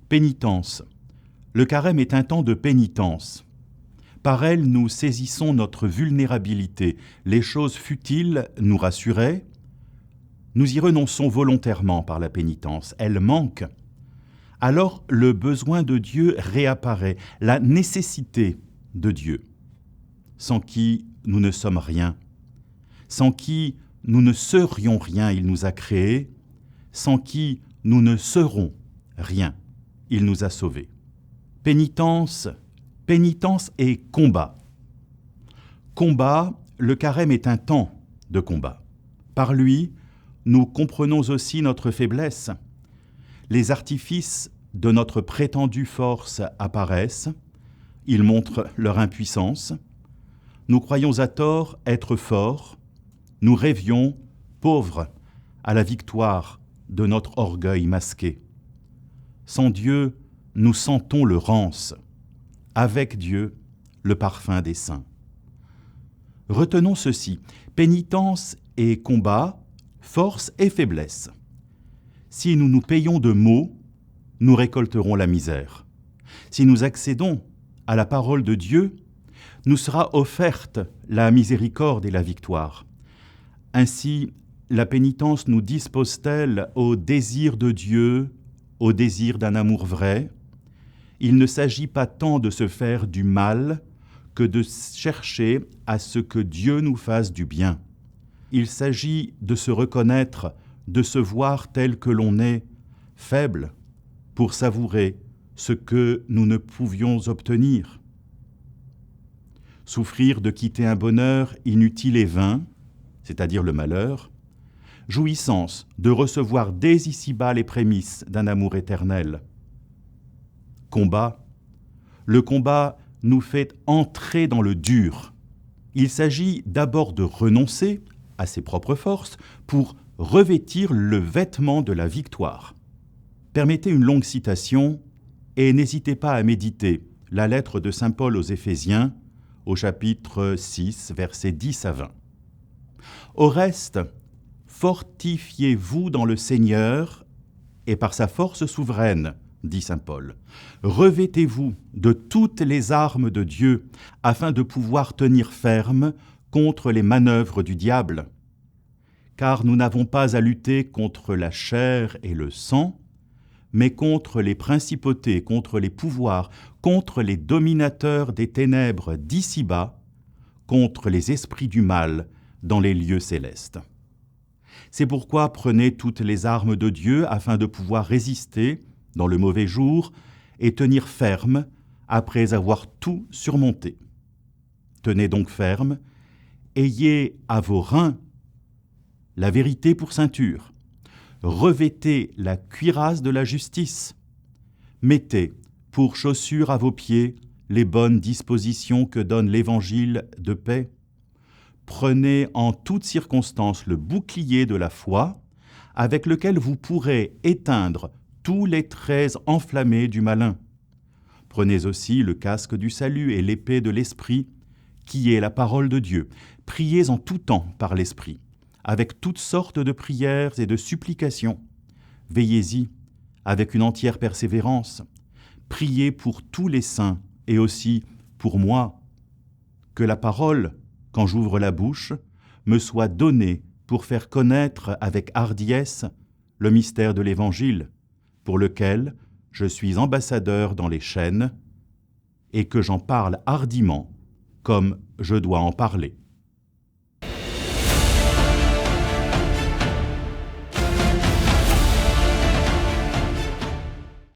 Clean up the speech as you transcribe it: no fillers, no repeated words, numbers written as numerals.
Pénitence. Le carême est un temps de pénitence. Par elle, nous saisissons notre vulnérabilité. Les choses futiles nous rassuraient. Nous y renonçons volontairement par la pénitence. Elle manque. Alors le besoin de Dieu réapparaît, la nécessité de Dieu, sans qui nous ne sommes rien, sans qui nous ne serions rien, il nous a créés, sans qui nous ne serons rien, il nous a sauvés. Pénitence et combat. Combat, le carême est un temps de combat. Par lui, nous comprenons aussi notre faiblesse. Les artifices de notre prétendue force apparaissent, ils montrent leur impuissance. Nous croyons à tort être forts, nous rêvions, pauvres, à la victoire de notre orgueil masqué. Sans Dieu, nous sentons le rance. Avec Dieu, le parfum des saints. Retenons ceci, pénitence et combat, force et faiblesse. Si nous nous payons de mots, nous récolterons la misère. Si nous accédons à la parole de Dieu, nous sera offerte la miséricorde et la victoire. Ainsi, la pénitence nous dispose-t-elle au désir de Dieu, au désir d'un amour vrai. Il ne s'agit pas tant de se faire du mal que de chercher à ce que Dieu nous fasse du bien. Il s'agit de se reconnaître, de se voir tel que l'on est, faible, pour savourer ce que nous ne pouvions obtenir. Souffrir de quitter un bonheur inutile et vain, c'est-à-dire le malheur, jouissance de recevoir dès ici-bas les prémices d'un amour éternel. Combat. Le combat nous fait entrer dans le dur. Il s'agit d'abord de renoncer à ses propres forces pour revêtir le vêtement de la victoire. Permettez une longue citation et n'hésitez pas à méditer la lettre de saint Paul aux Éphésiens au chapitre 6, versets 10 à 20. Au reste, fortifiez-vous dans le Seigneur et par sa force souveraine, dit saint Paul. Revêtez-vous de toutes les armes de Dieu afin de pouvoir tenir ferme contre les manœuvres du diable. Car nous n'avons pas à lutter contre la chair et le sang, mais contre les principautés, contre les pouvoirs, contre les dominateurs des ténèbres d'ici-bas, contre les esprits du mal dans les lieux célestes. C'est pourquoi prenez toutes les armes de Dieu afin de pouvoir résister dans le mauvais jour et tenir ferme après avoir tout surmonté. Tenez donc ferme, ayez à vos reins la vérité pour ceinture, revêtez la cuirasse de la justice, mettez pour chaussures à vos pieds les bonnes dispositions que donne l'évangile de paix, prenez en toutes circonstances le bouclier de la foi, avec lequel vous pourrez éteindre tous les traits enflammés du malin. Prenez aussi le casque du salut et l'épée de l'Esprit, qui est la parole de Dieu. Priez en tout temps par l'Esprit, avec toutes sortes de prières et de supplications. Veillez-y avec une entière persévérance. Priez pour tous les saints et aussi pour moi, que la parole, quand j'ouvre la bouche, me soit donnée pour faire connaître avec hardiesse le mystère de l'Évangile, pour lequel je suis ambassadeur dans les chaînes, et que j'en parle hardiment, comme je dois en parler.